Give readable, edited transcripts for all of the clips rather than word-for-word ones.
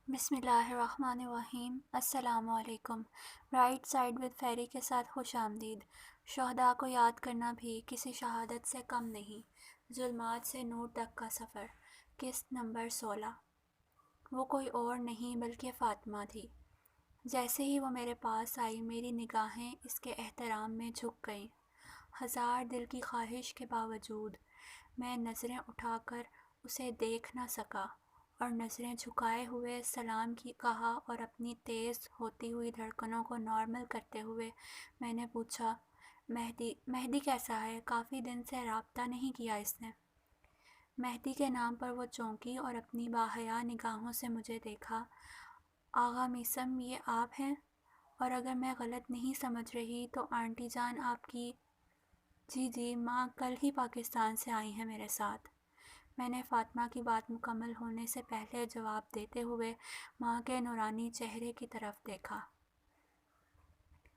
بسم اللہ الرحمن الرحیم۔ السلام علیکم۔ رائٹ سائڈ ود فیری کے ساتھ خوش آمدید۔ شہداء کو یاد کرنا بھی کسی شہادت سے کم نہیں۔ ظلمات سے نور تک کا سفر، قسط نمبر 16۔ وہ کوئی اور نہیں بلکہ فاطمہ تھی۔ جیسے ہی وہ میرے پاس آئی میری نگاہیں اس کے احترام میں جھک گئیں۔ ہزار دل کی خواہش کے باوجود میں نظریں اٹھا کر اسے دیکھ نہ سکا اور نظریں جھکائے ہوئے سلام کی کہا اور اپنی تیز ہوتی ہوئی دھڑکنوں کو نارمل کرتے ہوئے میں نے پوچھا، مہدی کیسا ہے؟ کافی دن سے رابطہ نہیں کیا اس نے۔ مہدی کے نام پر وہ چونکی اور اپنی باحیا نگاہوں سے مجھے دیکھا۔ آغا میثم یہ آپ ہیں؟ اور اگر میں غلط نہیں سمجھ رہی تو آنٹی جان آپ کی؟ جی ماں کل ہی پاکستان سے آئی ہیں میرے ساتھ۔ میں نے فاطمہ کی بات مکمل ہونے سے پہلے جواب دیتے ہوئے ماں کے نورانی چہرے کی طرف دیکھا۔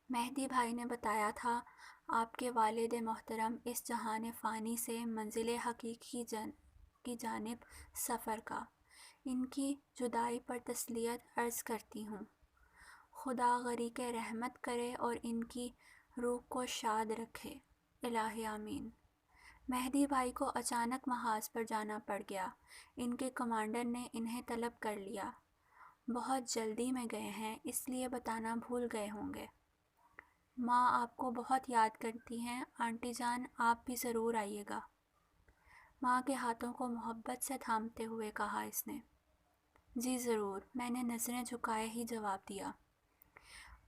مہدی بھائی نے بتایا تھا آپ کے والد محترم اس جہان فانی سے منزل حقیقی کی جانب سفر کا۔ ان کی جدائی پر تسلیت عرض کرتی ہوں۔ خدا غریق رحمت کرے اور ان کی روح کو شاد رکھے، الہ آمین۔ مہدی بھائی کو اچانک محاذ پر جانا پڑ گیا۔ ان کے کمانڈر نے انہیں طلب کر لیا۔ بہت جلدی میں گئے ہیں اس لیے بتانا بھول گئے ہوں گے۔ ماں آپ کو بہت یاد کرتی ہیں، آنٹی جان آپ بھی ضرور آئیے گا۔ ماں کے ہاتھوں کو محبت سے تھامتے ہوئے کہا اس نے۔ جی ضرور، میں نے نظریں جھکائے ہی جواب دیا۔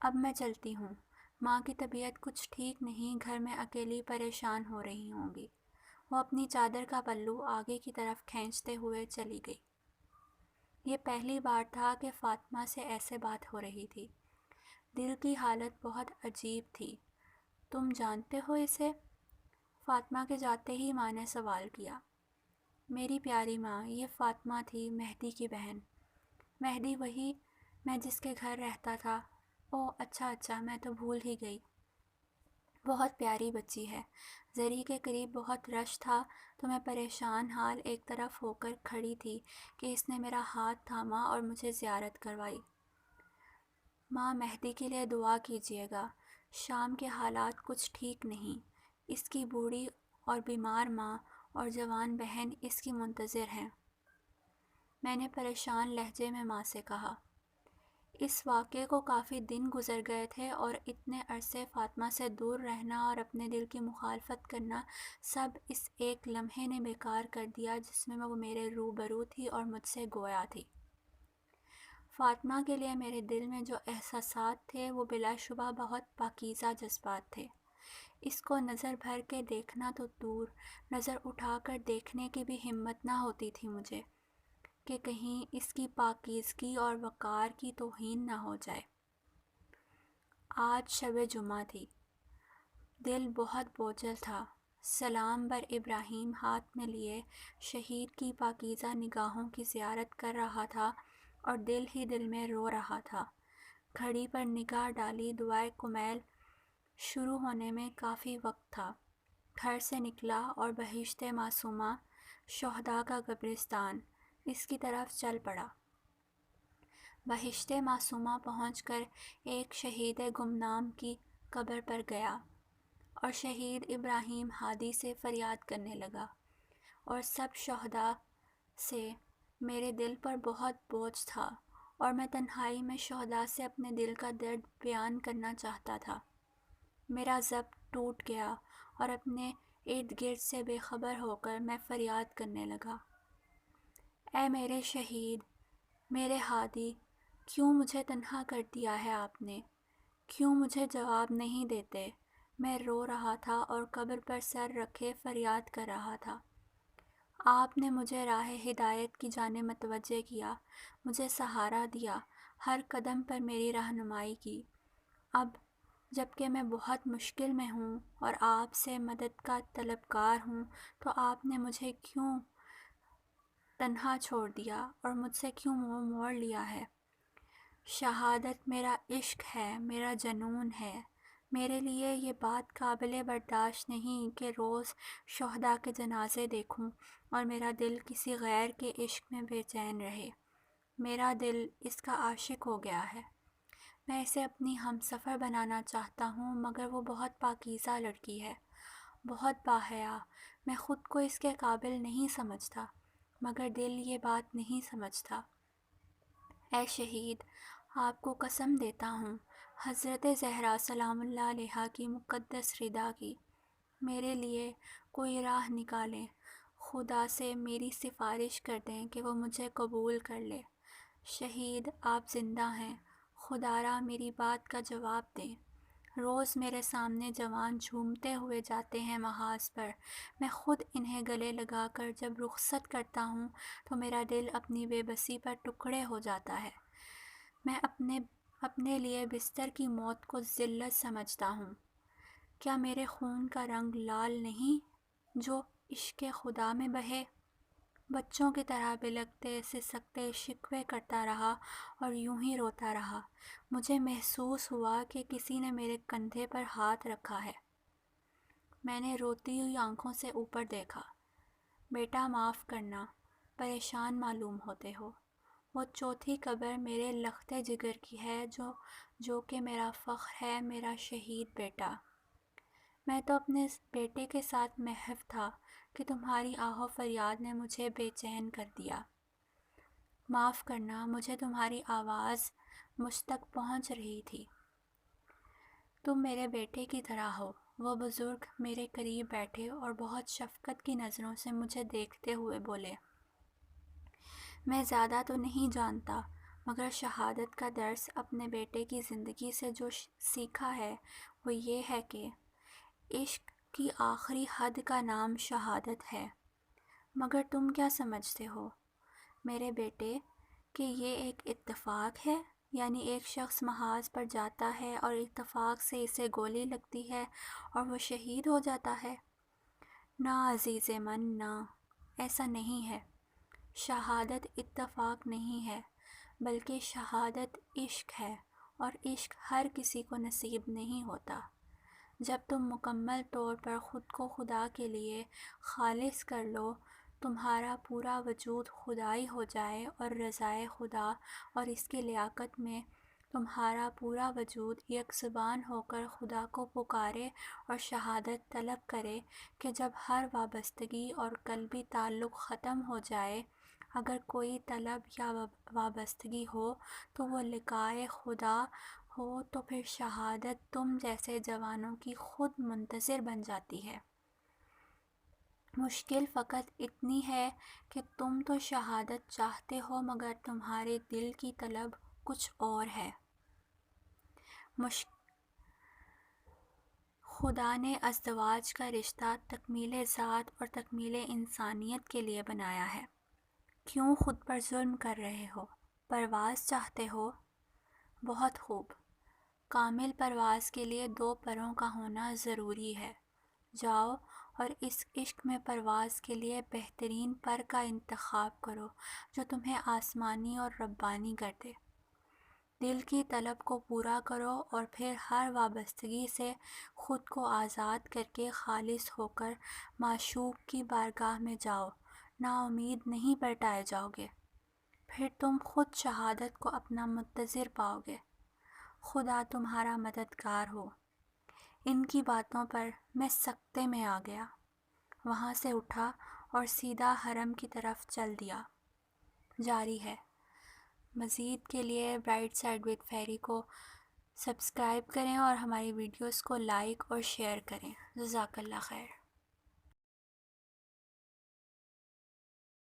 اب میں چلتی ہوں، ماں کی طبیعت کچھ ٹھیک نہیں، گھر میں اکیلی پریشان ہو رہی ہوں گی۔ وہ اپنی چادر کا پلو آگے کی طرف کھینچتے ہوئے چلی گئی۔ یہ پہلی بار تھا کہ فاطمہ سے ایسے بات ہو رہی تھی۔ دل کی حالت بہت عجیب تھی۔ تم جانتے ہو اسے؟ فاطمہ کے جاتے ہی ماں نے سوال کیا۔ میری پیاری ماں، یہ فاطمہ تھی، مہدی کی بہن۔ مہدی وہی میں جس کے گھر رہتا تھا۔ اوہ اچھا میں تو بھول ہی گئی۔ بہت پیاری بچی ہے۔ زری کے قریب بہت رش تھا تو میں پریشان حال ایک طرف ہو کر کھڑی تھی کہ اس نے میرا ہاتھ تھاما اور مجھے زیارت کروائی۔ ماں مہدی کے لیے دعا کیجیے گا، شام کے حالات کچھ ٹھیک نہیں۔ اس کی بوڑھی اور بیمار ماں اور جوان بہن اس کی منتظر ہیں۔ میں نے پریشان لہجے میں ماں سے کہا۔ اس واقعے کو کافی دن گزر گئے تھے اور اتنے عرصے فاطمہ سے دور رہنا اور اپنے دل کی مخالفت کرنا سب اس ایک لمحے نے بیکار کر دیا جس میں وہ میرے روبرو تھی اور مجھ سے گویا تھی۔ فاطمہ کے لیے میرے دل میں جو احساسات تھے وہ بلا شبہ بہت پاکیزہ جذبات تھے۔ اس کو نظر بھر کے دیکھنا تو دور، نظر اٹھا کر دیکھنے کی بھی ہمت نہ ہوتی تھی مجھے کہ کہیں اس کی پاکیزگی اور وقار کی توہین نہ ہو جائے۔ آج شب جمعہ تھی۔ دل بہت بوجھل تھا۔ سلام بر ابراہیم ہاتھ میں لیے شہید کی پاکیزہ نگاہوں کی زیارت کر رہا تھا اور دل ہی دل میں رو رہا تھا۔ گھڑی پر نگاہ ڈالی، دعائے کمیل شروع ہونے میں کافی وقت تھا۔ گھر سے نکلا اور بہشت معصومہ، شہداء کا قبرستان، اس کی طرف چل پڑا۔ بہشت معصومہ پہنچ کر ایک شہید گمنام کی قبر پر گیا اور شہید ابراہیم ہادی سے فریاد کرنے لگا اور سب شہداء سے۔ میرے دل پر بہت بوجھ تھا اور میں تنہائی میں شہداء سے اپنے دل کا درد بیان کرنا چاہتا تھا۔ میرا ضبط ٹوٹ گیا اور اپنے ارد گرد سے بے خبر ہو کر میں فریاد کرنے لگا۔ اے میرے شہید، میرے ہادی، کیوں مجھے تنہا کر دیا ہے آپ نے؟ کیوں مجھے جواب نہیں دیتے؟ میں رو رہا تھا اور قبر پر سر رکھے فریاد کر رہا تھا۔ آپ نے مجھے راہ ہدایت کی جانب متوجہ کیا، مجھے سہارا دیا، ہر قدم پر میری رہنمائی کی۔ اب جب کہ میں بہت مشکل میں ہوں اور آپ سے مدد کا طلبگار ہوں تو آپ نے مجھے کیوں تنہا چھوڑ دیا اور مجھ سے کیوں منہ موڑ لیا ہے؟ شہادت میرا عشق ہے، میرا جنون ہے۔ میرے لیے یہ بات قابل برداشت نہیں کہ روز شہداء کے جنازے دیکھوں اور میرا دل کسی غیر کے عشق میں بے چین رہے۔ میرا دل اس کا عاشق ہو گیا ہے۔ میں اسے اپنی ہم سفر بنانا چاہتا ہوں، مگر وہ بہت پاکیزہ لڑکی ہے، بہت باحیا۔ میں خود کو اس کے قابل نہیں سمجھتا، مگر دل یہ بات نہیں سمجھتا۔ اے شہید، آپ کو قسم دیتا ہوں حضرت زہرا سلام اللہ علیہا کی مقدس رضا کی، میرے لیے کوئی راہ نکالیں۔ خدا سے میری سفارش کر دیں کہ وہ مجھے قبول کر لے۔ شہید، آپ زندہ ہیں، خدا را میری بات کا جواب دیں۔ روز میرے سامنے جوان جھومتے ہوئے جاتے ہیں محاذ پر، میں خود انہیں گلے لگا کر جب رخصت کرتا ہوں تو میرا دل اپنی بے بسی پر ٹکڑے ہو جاتا ہے۔ میں اپنے لیے بستر کی موت کو ذلت سمجھتا ہوں۔ کیا میرے خون کا رنگ لال نہیں جو عشق خدا میں بہے؟ بچوں کی طرح بلکتے سسکتے شکوے کرتا رہا اور یوں ہی روتا رہا۔ مجھے محسوس ہوا کہ کسی نے میرے کندھے پر ہاتھ رکھا ہے۔ میں نے روتی ہوئی آنکھوں سے اوپر دیکھا۔ بیٹا معاف کرنا، پریشان معلوم ہوتے ہو۔ وہ چوتھی قبر میرے لخت جگر کی ہے جو کہ میرا فخر ہے، میرا شہید بیٹا۔ میں تو اپنے بیٹے کے ساتھ محو تھا کہ تمہاری آہ و فریاد نے مجھے بے چین کر دیا۔ معاف کرنا، مجھے تمہاری آواز مجھ تک پہنچ رہی تھی۔ تم میرے بیٹے کی طرح ہو۔ وہ بزرگ میرے قریب بیٹھے اور بہت شفقت کی نظروں سے مجھے دیکھتے ہوئے بولے، میں زیادہ تو نہیں جانتا، مگر شہادت کا درس اپنے بیٹے کی زندگی سے جو سیکھا ہے وہ یہ ہے کہ عشق کی آخری حد کا نام شہادت ہے۔ مگر تم کیا سمجھتے ہو میرے بیٹے کہ یہ ایک اتفاق ہے؟ یعنی ایک شخص محاذ پر جاتا ہے اور اتفاق سے اسے گولی لگتی ہے اور وہ شہید ہو جاتا ہے؟ نہ عزیز من، نہ، ایسا نہیں ہے۔ شہادت اتفاق نہیں ہے، بلکہ شہادت عشق ہے، اور عشق ہر کسی کو نصیب نہیں ہوتا۔ جب تم مکمل طور پر خود کو خدا کے لیے خالص کر لو، تمہارا پورا وجود خدائی ہو جائے اور رضائے خدا اور اس کی لیاقت میں تمہارا پورا وجود یک زبان ہو کر خدا کو پکارے اور شہادت طلب کرے کہ جب ہر وابستگی اور قلبی تعلق ختم ہو جائے، اگر کوئی طلب یا وابستگی ہو تو وہ لقائے خدا ہو، تو پھر شہادت تم جیسے جوانوں کی خود منتظر بن جاتی ہے۔ مشکل فقط اتنی ہے کہ تم تو شہادت چاہتے ہو، مگر تمہارے دل کی طلب کچھ اور ہے۔ خدا نے ازدواج کا رشتہ تکمیل ذات اور تکمیل انسانیت کے لیے بنایا ہے۔ کیوں خود پر ظلم کر رہے ہو؟ پرواز چاہتے ہو؟ بہت خوب۔ کامل پرواز کے لیے 2 پروں کا ہونا ضروری ہے۔ جاؤ اور اس عشق میں پرواز کے لیے بہترین پر کا انتخاب کرو جو تمہیں آسمانی اور ربانی کر دے۔ دل کی طلب کو پورا کرو اور پھر ہر وابستگی سے خود کو آزاد کر کے خالص ہو کر معشوق کی بارگاہ میں جاؤ۔ نا امید نہیں پلٹائے جاؤ گے، پھر تم خود شہادت کو اپنا منتظر پاؤ گے۔ خدا تمہارا مددگار ہو۔ ان کی باتوں پر میں سکتے میں آ گیا، وہاں سے اٹھا اور سیدھا حرم کی طرف چل دیا۔ جاری ہے۔ مزید کے لیے برائٹ سائڈ ود فیری کو سبسکرائب کریں اور ہماری ویڈیوز کو لائک اور شیئر کریں۔ جزاک اللہ خیر۔